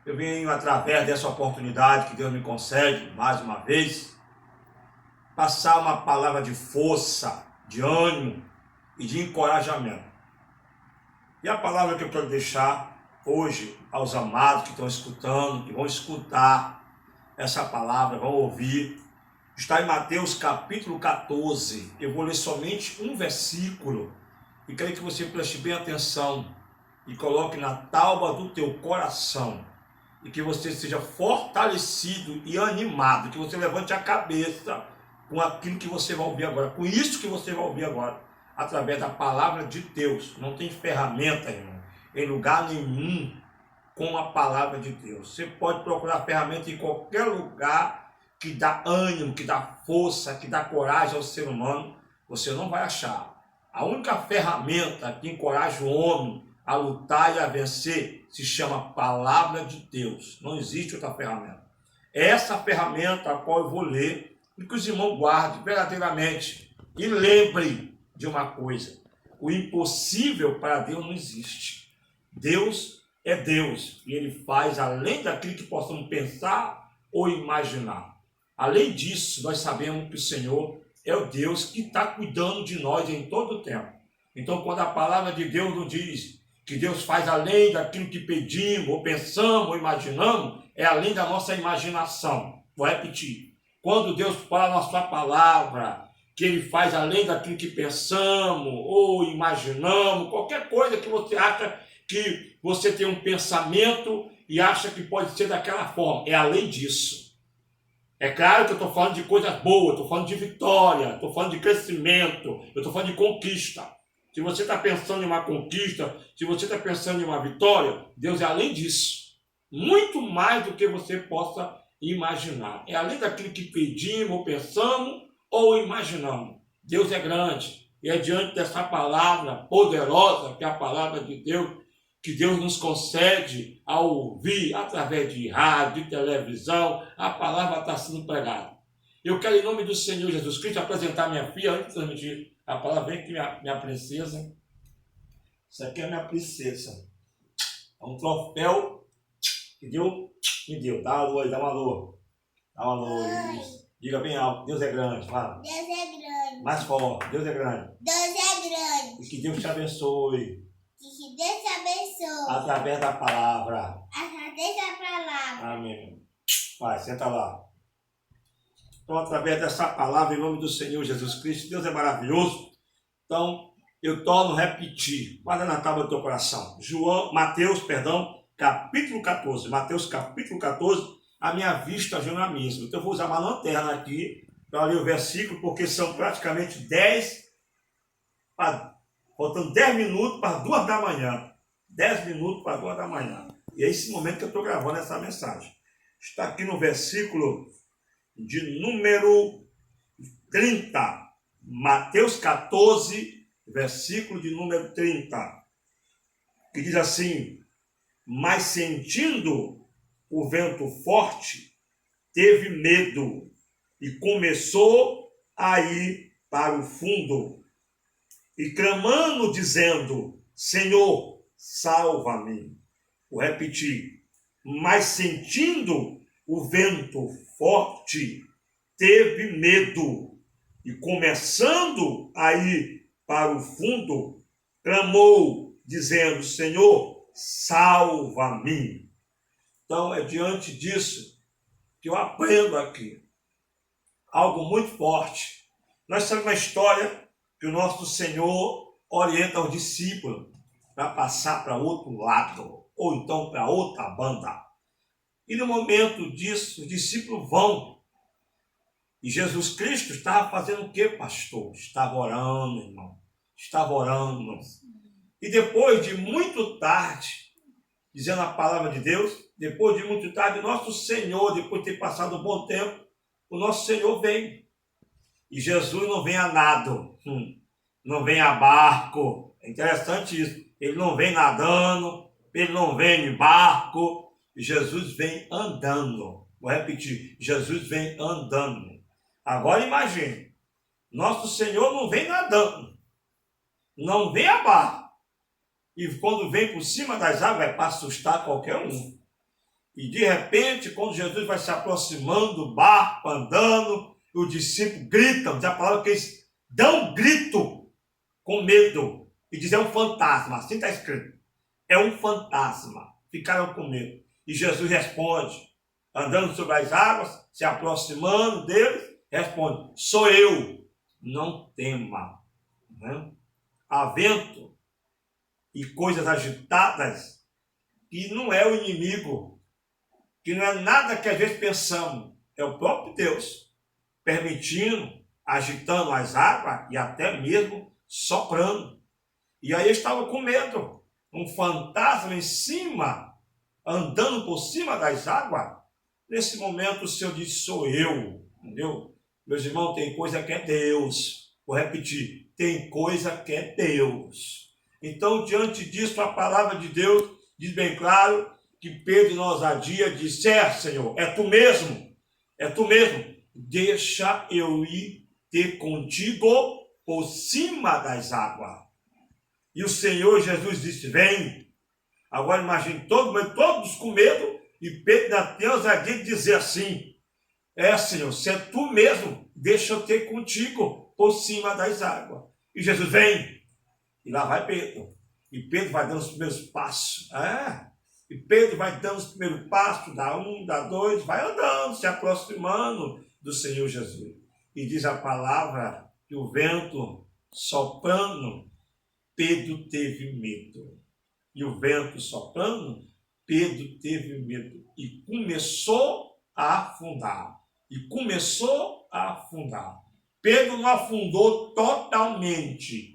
Eu venho, através dessa oportunidade que Deus me concede, mais uma vez, passar uma palavra de força, de ânimo e de encorajamento. E a palavra que eu quero deixar hoje aos amados que estão escutando, que vão escutar essa palavra, vão ouvir, está em Mateus capítulo 14. Eu vou ler somente um versículo e quero que você preste bem atenção e coloque na tábua do teu coração e que você seja fortalecido e animado, que você levante a cabeça com aquilo que você vai ouvir agora, com isso que você vai ouvir agora, através da palavra de Deus. Não tem ferramenta, irmão, em lugar nenhum com a palavra de Deus. Você pode procurar ferramenta em qualquer lugar que dá ânimo, que dá força, que dá coragem ao ser humano, você não vai achar. A única ferramenta que encoraja o homem a lutar e a vencer se chama palavra de Deus. Não existe outra ferramenta. É essa ferramenta a qual eu vou ler e que os irmãos guardem verdadeiramente. E lembre de uma coisa: o impossível para Deus não existe. Deus é Deus e Ele faz além daquilo que possamos pensar ou imaginar. Além disso, nós sabemos que o Senhor é o Deus que está cuidando de nós em todo o tempo. Então, quando a palavra de Deus nos diz que Deus faz além daquilo que pedimos, ou pensamos, ou imaginamos, é além da nossa imaginação. Vou repetir. Quando Deus fala na sua palavra, que Ele faz além daquilo que pensamos, ou imaginamos, qualquer coisa que você acha que você tem um pensamento e acha que pode ser daquela forma, é além disso. É claro que eu estou falando de coisas boas, estou falando de vitória, estou falando de crescimento, eu estou falando de conquista. Se você está pensando em uma conquista, se você está pensando em uma vitória, Deus é além disso. Muito mais do que você possa imaginar. É além daquilo que pedimos, ou pensamos, ou imaginamos. Deus é grande. E é diante dessa palavra poderosa, que é a palavra de Deus, que Deus nos concede a ouvir através de rádio, de televisão, a palavra está sendo pregada. Eu quero, em nome do Senhor Jesus Cristo, apresentar minha filha, antes de transmitir a palavra. Vem aqui, minha princesa. Isso aqui é minha princesa. É um troféu que Deus me deu. Dá uma alô aí, dá uma alô. Dá uma alô. Diga bem alto, Deus é grande, fala. Deus é grande. Mais forte, Deus é grande. Deus é grande. E que Deus te abençoe. Que Deus te abençoe. Através da palavra. Através da palavra. Amém. Vai, senta lá. Então, através dessa palavra, em nome do Senhor Jesus Cristo, Deus é maravilhoso. Então, eu torno a repetir. Guarda na tábua do teu coração. Mateus, capítulo 14. Mateus, capítulo 14. A minha vista já não é a mesma. Então, eu vou usar uma lanterna aqui para ler o versículo, porque são praticamente 10, faltando 10 minutos para 2 da manhã. 10 minutos para 2 da manhã. E é esse momento que eu estou gravando essa mensagem. Está aqui no versículo de número 30. Mateus 14, versículo de número 30. Que diz assim: mas sentindo o vento forte, teve medo e começou a ir para o fundo. E clamando, dizendo: Senhor, salva-me. Vou repetir. Mas sentindo o vento forte, teve medo. E começando a ir para o fundo, clamou, dizendo: Senhor, salva-me. Então é diante disso que eu aprendo aqui algo muito forte. Nós sabemos uma história que o nosso Senhor orienta os discípulos para passar para outro lado, ou então para outra banda. E no momento disso, os discípulos vão. E Jesus Cristo estava fazendo o quê, pastor? Estava orando, irmão. Estava orando. E depois de muito tarde, dizendo a palavra de Deus, depois de muito tarde, nosso Senhor, depois de ter passado um bom tempo, o nosso Senhor veio. E Jesus não vem a nado, não vem a barco. É interessante isso. Ele não vem nadando, ele não vem em barco. Jesus vem andando. Vou repetir, Jesus vem andando. Agora imagine, nosso Senhor não vem nadando, não vem a barco. E quando vem por cima das águas é para assustar qualquer um. E de repente, quando Jesus vai se aproximando do barco, andando, os discípulos gritam, diz a palavra que eles dão um grito com medo. E diz, é um fantasma, assim está escrito. É um fantasma. Ficaram com medo. E Jesus responde, andando sobre as águas, se aproximando deles, responde, sou eu, não tema. Né? Há vento e coisas agitadas, que não é o inimigo, que não é nada que às vezes pensamos, é o próprio Deus, permitindo, agitando as águas e até mesmo soprando. E aí eu estava com medo, um fantasma em cima, andando por cima das águas. Nesse momento o Senhor diz, sou eu, entendeu? Meus irmãos, tem coisa que é Deus. Vou repetir, tem coisa que é Deus. Então, diante disso, a palavra de Deus diz bem claro que Pedro, na ousadia, disse, Senhor, é tu mesmo, deixa eu ir ter contigo por cima das águas. E o Senhor Jesus disse, vem. Agora imagine todos com medo, e Pedro ainda tem a ousadia de dizer assim, Senhor, se é tu mesmo, deixa eu ter contigo por cima das águas. E Jesus vem, e lá vai Pedro. E Pedro vai dando os primeiros passos. E Pedro vai dando os primeiros passos, dá um, dá dois, vai andando, se aproximando do Senhor Jesus. E diz a palavra que o vento soprando, Pedro teve medo. E o vento soprando, Pedro teve medo. E começou a afundar. Pedro não afundou totalmente.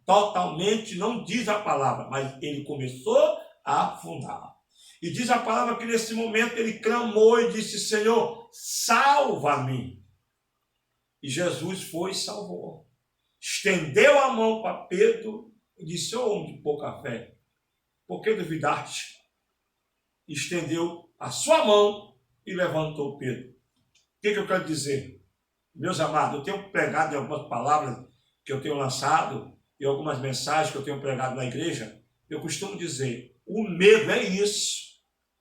Totalmente não diz a palavra, mas ele começou a afundar. E diz a palavra que nesse momento ele clamou e disse, Senhor, salva-me. E Jesus foi e salvou. Estendeu a mão para Pedro e disse, homem de pouca fé, por que duvidaste? Estendeu a sua mão e levantou Pedro. O que eu quero dizer? Meus amados, eu tenho pregado em algumas palavras que eu tenho lançado, e algumas mensagens que eu tenho pregado na igreja, eu costumo dizer, o medo é isso.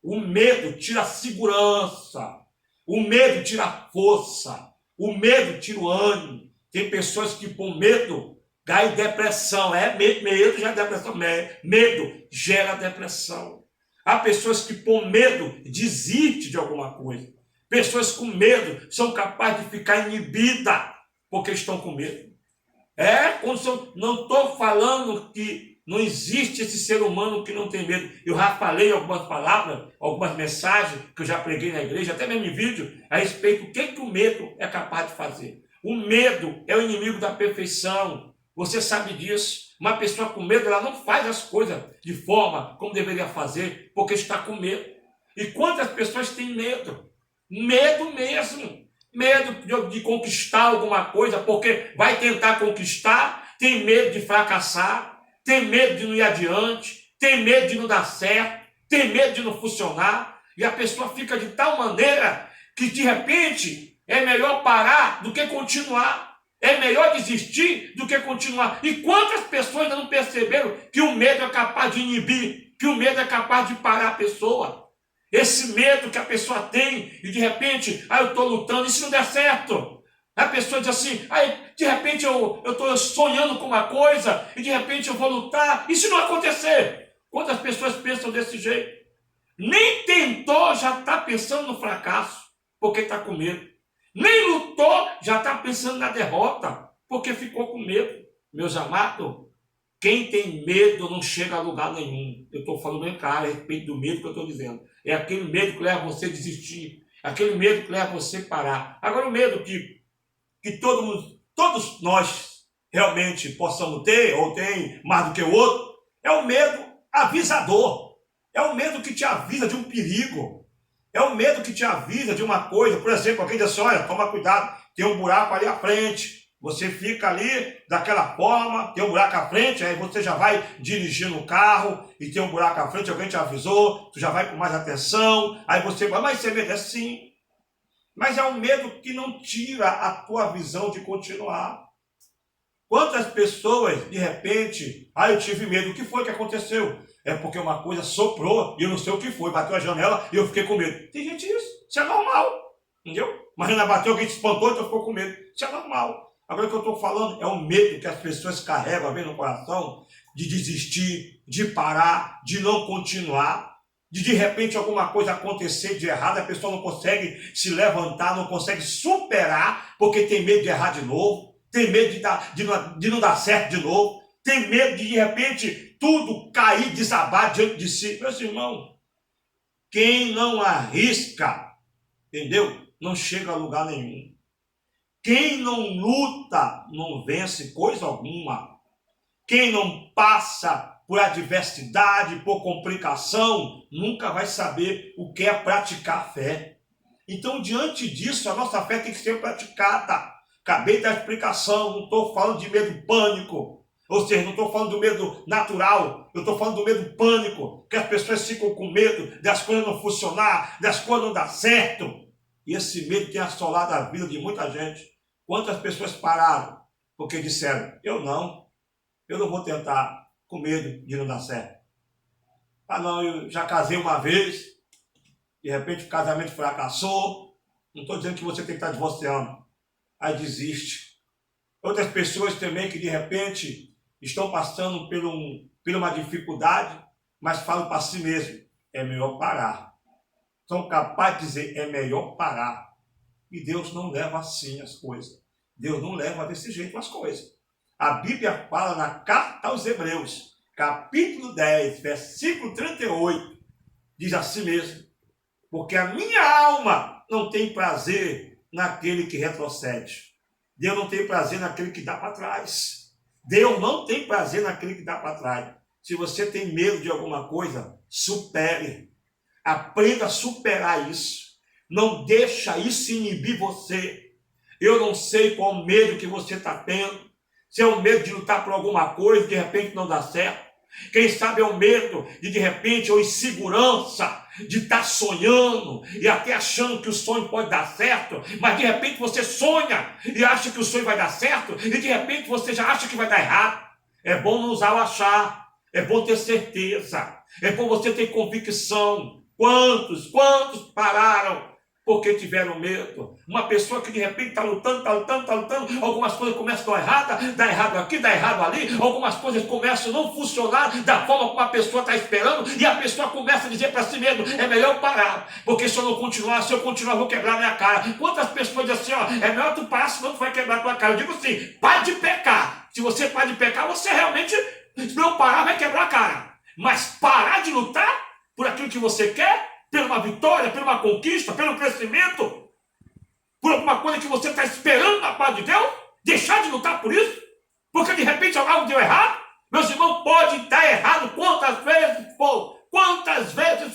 O medo tira a segurança. O medo tira a força. O medo tira o ânimo. Tem pessoas que por medo caem em depressão. Medo gera depressão. Medo gera depressão. Há pessoas que por medo desistem de alguma coisa. Pessoas com medo são capazes de ficar inibidas porque estão com medo. Não estou falando que não existe esse ser humano que não tem medo. Eu já falei algumas palavras, algumas mensagens que eu já preguei na igreja, até mesmo em vídeo, a respeito do que o medo é capaz de fazer. O medo é o inimigo da perfeição. Você sabe disso. Uma pessoa com medo, ela não faz as coisas de forma como deveria fazer, porque está com medo. E quantas pessoas têm medo? Medo mesmo. Medo de conquistar alguma coisa, porque vai tentar conquistar, tem medo de fracassar, tem medo de não ir adiante, tem medo de não dar certo, tem medo de não funcionar, e a pessoa fica de tal maneira que de repente é melhor parar do que continuar, é melhor desistir do que continuar. E quantas pessoas ainda não perceberam que o medo é capaz de inibir, que o medo é capaz de parar a pessoa? Esse medo que a pessoa tem, e de repente, eu estou lutando, e se não der certo? A pessoa diz assim, de repente eu estou sonhando com uma coisa, e de repente eu vou lutar, e se não acontecer? Quantas pessoas pensam desse jeito? Nem tentou, já está pensando no fracasso, porque está com medo. Nem lutou, já está pensando na derrota, porque ficou com medo. Meus amados, quem tem medo não chega a lugar nenhum. Eu estou falando bem claro a respeito do medo que eu estou dizendo. É aquele medo que leva você a desistir. Aquele medo que leva você a parar. Agora o medo que todos nós realmente possamos ter, ou tem mais do que o outro, é o medo avisador. É o medo que te avisa de um perigo. É o medo que te avisa de uma coisa. Por exemplo, alguém diz assim, olha, toma cuidado, tem um buraco ali à frente. Você fica ali daquela forma, tem um buraco à frente, aí você já vai dirigindo o carro e tem um buraco à frente, alguém te avisou, tu já vai com mais atenção, aí você vai, mas você vê assim. Mas é um medo que não tira a tua visão de continuar. Quantas pessoas, de repente, eu tive medo. O que foi que aconteceu? É porque uma coisa soprou e eu não sei o que foi. Bateu a janela e eu fiquei com medo. Tem gente isso. Isso é normal. Entendeu? Imagina, bateu, alguém se espantou, então ficou com medo. Isso é normal. Agora o que eu estou falando é o medo que as pessoas carregam no coração de desistir, de parar, de não continuar, de repente alguma coisa acontecer de errado, a pessoa não consegue se levantar, não consegue superar, porque tem medo de errar de novo, tem medo de não dar certo de novo, tem medo de repente tudo cair, desabar diante de si. Meus irmãos, quem não arrisca, entendeu? Não chega a lugar nenhum. Quem não luta, não vence coisa alguma. Quem não passa por adversidade, por complicação, nunca vai saber o que é praticar a fé. Então, diante disso, a nossa fé tem que ser praticada. Acabei da explicação, não estou falando de medo pânico. Ou seja, não estou falando do medo natural, eu estou falando do medo pânico, que as pessoas ficam com medo das coisas não funcionar, das coisas não dar certo. E esse medo tem assolado a vida de muita gente. Quantas pessoas pararam porque disseram, eu não vou tentar com medo de não dar certo. Não, eu já casei uma vez, de repente o casamento fracassou, não estou dizendo que você tem que estar divorciando, aí desiste. Outras pessoas também que de repente estão passando por uma dificuldade, mas falam para si mesmo, é melhor parar. São capazes de dizer, é melhor parar. E Deus não leva assim as coisas. Deus não leva desse jeito as coisas. A Bíblia fala na carta aos Hebreus, capítulo 10, versículo 38, diz assim mesmo, porque a minha alma não tem prazer naquele que retrocede. Deus não tem prazer naquele que dá para trás. Deus não tem prazer naquele que dá para trás. Se você tem medo de alguma coisa, supere. Aprenda a superar isso. Não deixa isso inibir você. Eu não sei qual o medo que você está tendo. Se é o medo de lutar por alguma coisa, de repente não dá certo. Quem sabe é o medo de repente, ou insegurança, de estar sonhando e até achando que o sonho pode dar certo, mas de repente você sonha e acha que o sonho vai dar certo e de repente você já acha que vai dar errado. É bom não usar o achar, é bom ter certeza, é bom você ter convicção. Quantos pararam porque tiveram medo? Uma pessoa que de repente está lutando, algumas coisas começam a dar errado aqui, dá errado ali, algumas coisas começam a não funcionar da forma como a pessoa está esperando, e a pessoa começa a dizer para si mesmo, é melhor parar, porque se eu não continuar, se eu continuar, eu vou quebrar minha cara. Quantas pessoas dizem assim, é melhor tu parar, senão tu vai quebrar a tua cara. Eu digo assim, pare de pecar. Se você parar de pecar, você realmente, se não parar, vai quebrar a cara. Mas parar de lutar por aquilo que você quer, por uma vitória, por uma conquista, pelo crescimento, por alguma coisa que você está esperando na paz de Deus, deixar de lutar por isso, porque de repente algo deu errado. Meus irmãos, pode dar errado quantas vezes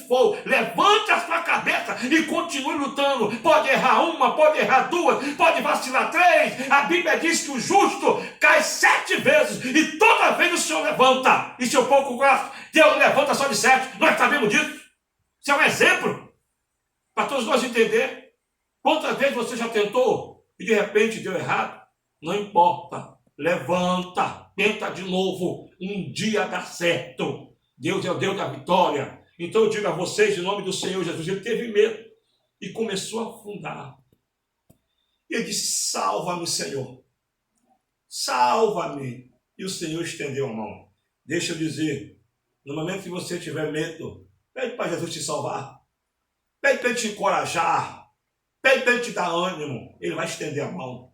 for, levante a sua cabeça e continue lutando. Pode errar uma, pode errar duas, pode vacilar três. A Bíblia diz que o justo cai 7 vezes e toda vez o Senhor levanta. E se eu pouco gosto, Deus levanta só de 7. Nós sabemos disso. Isso é um exemplo para todos nós entender. Quantas vezes você já tentou e de repente deu errado? Não importa. Levanta, tenta de novo. Um dia dá certo. Deus é o Deus da vitória. Então eu digo a vocês, em nome do Senhor Jesus, ele teve medo e começou a afundar. E ele disse, salva-me, Senhor. Salva-me. E o Senhor estendeu a mão. Deixa eu dizer, no momento que você tiver medo, pede para Jesus te salvar. Pede para ele te encorajar. Pede para ele te dar ânimo. Ele vai estender a mão.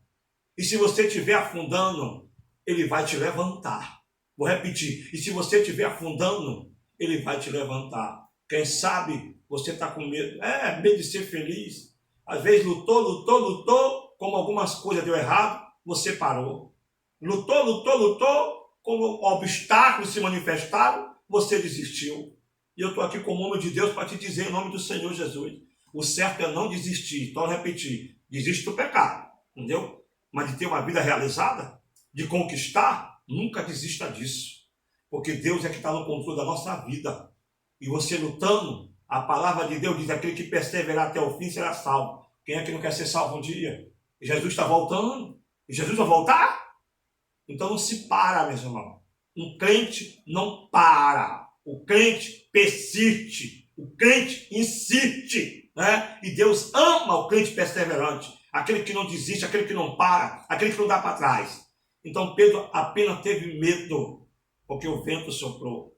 E se você estiver afundando, ele vai te levantar. Vou repetir. E se você estiver afundando, ele vai te levantar. Quem sabe você está com medo. Medo de ser feliz. Às vezes lutou. Como algumas coisas deu errado, você parou. Lutou. Como obstáculos se manifestaram, você desistiu. E eu estou aqui como homem de Deus para te dizer em nome do Senhor Jesus. O certo é não desistir. Então, repetir. Desiste do pecado. Entendeu? Mas de ter uma vida realizada, de conquistar, nunca desista disso. Porque Deus é que está no controle da nossa vida. E você lutando, a palavra de Deus diz, aquele que perseverar até o fim será salvo. Quem é que não quer ser salvo um dia? E Jesus está voltando. E Jesus vai voltar? Então não se para, meus irmãos. Um crente não para. O crente persiste. O crente insiste, né? E Deus ama o crente perseverante. Aquele que não desiste, aquele que não para, aquele que não dá para trás. Então Pedro apenas teve medo, porque o vento soprou.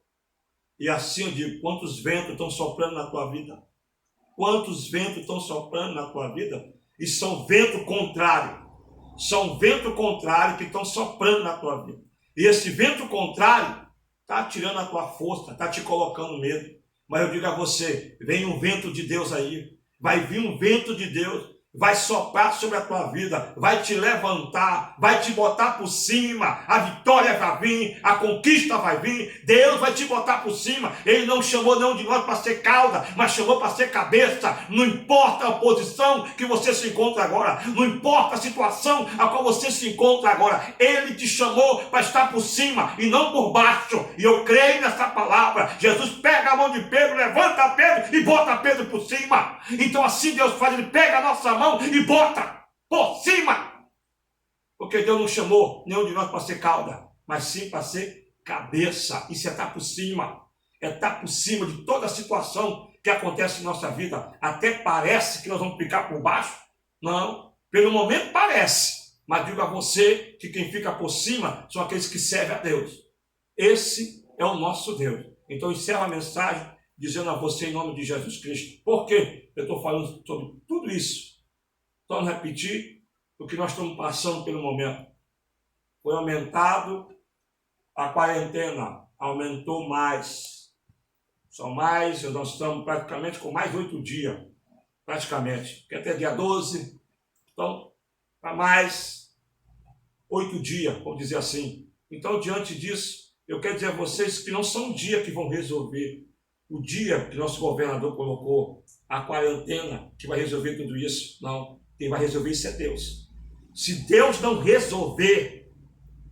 E assim eu digo, quantos ventos estão soprando na tua vida? Quantos ventos estão soprando na tua vida? E são vento contrário. São vento contrário que estão soprando na tua vida. E esse vento contrário está tirando a tua força, está te colocando medo. Mas eu digo a você, vem um vento de Deus aí. Vai vir um vento de Deus. Vai soprar sobre a tua vida, vai te levantar, vai te botar por cima, a vitória vai vir, a conquista vai vir, Deus vai te botar por cima. Ele não chamou nenhum de nós para ser cauda, mas chamou para ser cabeça. Não importa a posição que você se encontra agora, não importa a situação a qual você se encontra agora, Ele te chamou para estar por cima e não por baixo. E eu creio nessa palavra. Jesus pega a mão de Pedro, levanta Pedro e bota Pedro por cima. Então assim Deus faz, Ele pega a nossa mão e bota por cima, porque Deus não chamou nenhum de nós para ser cauda, mas sim para ser cabeça. Isso é estar por cima, é estar por cima de toda a situação que acontece em nossa vida. Até parece que nós vamos ficar por baixo, não, pelo momento parece, mas digo a você que quem fica por cima são aqueles que servem a Deus. Esse é o nosso Deus. Então encerro a mensagem dizendo a você em nome de Jesus Cristo. Por quê? Eu estou falando sobre tudo isso. Torno a repetir o que nós estamos passando pelo momento. Foi aumentado a quarentena, aumentou mais. São mais, nós estamos praticamente com mais 8 dias, praticamente. Que até dia 12, então, para mais 8 dias, vamos dizer assim. Então, diante disso, eu quero dizer a vocês que não são dias que vão resolver. O dia que nosso governador colocou a quarentena, que vai resolver tudo isso, não. Quem vai resolver isso é Deus. Se Deus não resolver,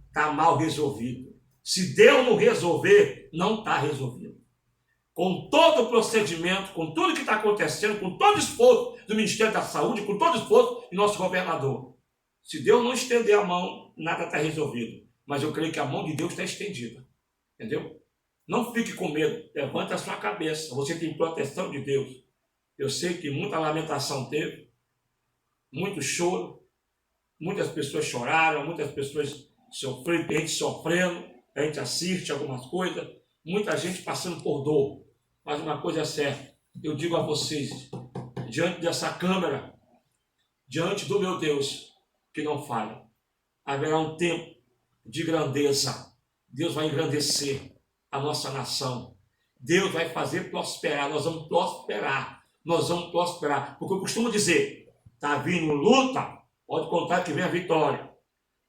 está mal resolvido. Se Deus não resolver, não está resolvido. Com todo o procedimento, com tudo que está acontecendo, com todo o esforço do Ministério da Saúde, com todo o esforço do nosso governador. Se Deus não estender a mão, nada está resolvido. Mas eu creio que a mão de Deus está estendida. Entendeu? Não fique com medo, levante a sua cabeça. Você tem proteção de Deus. Eu sei que muita lamentação teve, muito choro, muitas pessoas choraram, muitas pessoas sofreram, tem gente sofrendo, a gente assiste algumas coisas, muita gente passando por dor. Mas uma coisa é certa, eu digo a vocês, diante dessa câmera, diante do meu Deus, que não falha, haverá um tempo de grandeza. Deus vai engrandecer a nossa nação. Deus vai fazer prosperar, nós vamos prosperar. Porque eu costumo dizer, está vindo luta, pode contar que vem a vitória.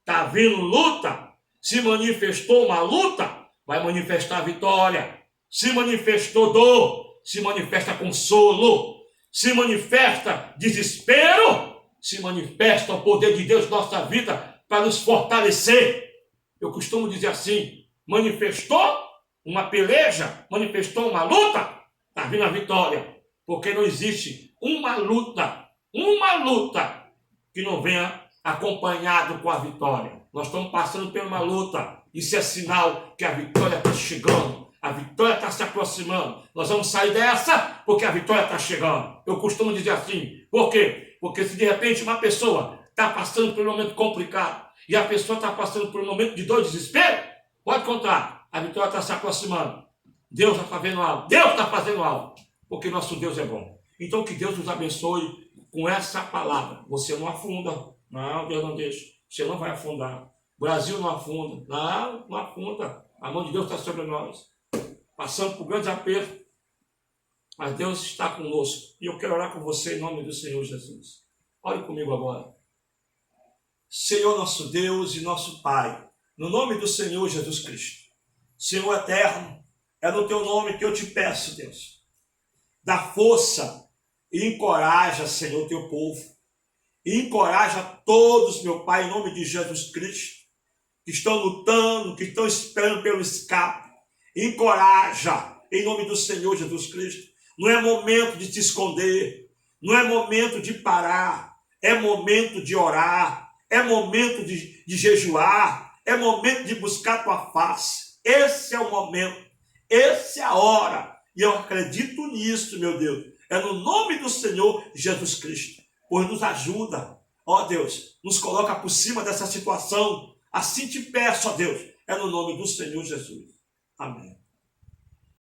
Está vindo luta, se manifestou uma luta, vai manifestar a vitória. Se manifestou dor, se manifesta consolo. Se manifesta desespero, se manifesta o poder de Deus na nossa vida para nos fortalecer. Eu costumo dizer assim, manifestou uma peleja, manifestou uma luta, está vindo a vitória. Porque não existe uma luta que não venha acompanhado com a vitória. Nós estamos passando por uma luta. Isso é sinal que a vitória está chegando. A vitória está se aproximando. Nós vamos sair dessa porque a vitória está chegando. Eu costumo dizer assim. Por quê? Porque se de repente uma pessoa está passando por um momento complicado e a pessoa está passando por um momento de dor e desespero, pode contar. A vitória está se aproximando. Deus está fazendo algo. Deus está fazendo algo. Porque nosso Deus é bom. Então que Deus nos abençoe com essa palavra. Você não afunda. Não, Deus não deixa. Você não vai afundar. O Brasil não afunda. Não, não afunda. A mão de Deus está sobre nós. Passando por grandes apertos. Mas Deus está conosco. E eu quero orar com você em nome do Senhor Jesus. Ore comigo agora. Senhor nosso Deus e nosso Pai. No nome do Senhor Jesus Cristo. Senhor eterno, é no teu nome que eu te peço, Deus. Dá força e encoraja, Senhor, teu povo. E encoraja todos, meu Pai, em nome de Jesus Cristo, que estão lutando, que estão esperando pelo escape. Encoraja, em nome do Senhor Jesus Cristo. Não é momento de se esconder, não é momento de parar, é momento de orar, é momento de jejuar, É momento de buscar a tua face. Esse é o momento. Essa é a hora. E eu acredito nisso, meu Deus. É no nome do Senhor Jesus Cristo. Pois nos ajuda. Ó Deus, nos coloca por cima dessa situação. Assim te peço, ó Deus. É no nome do Senhor Jesus. Amém.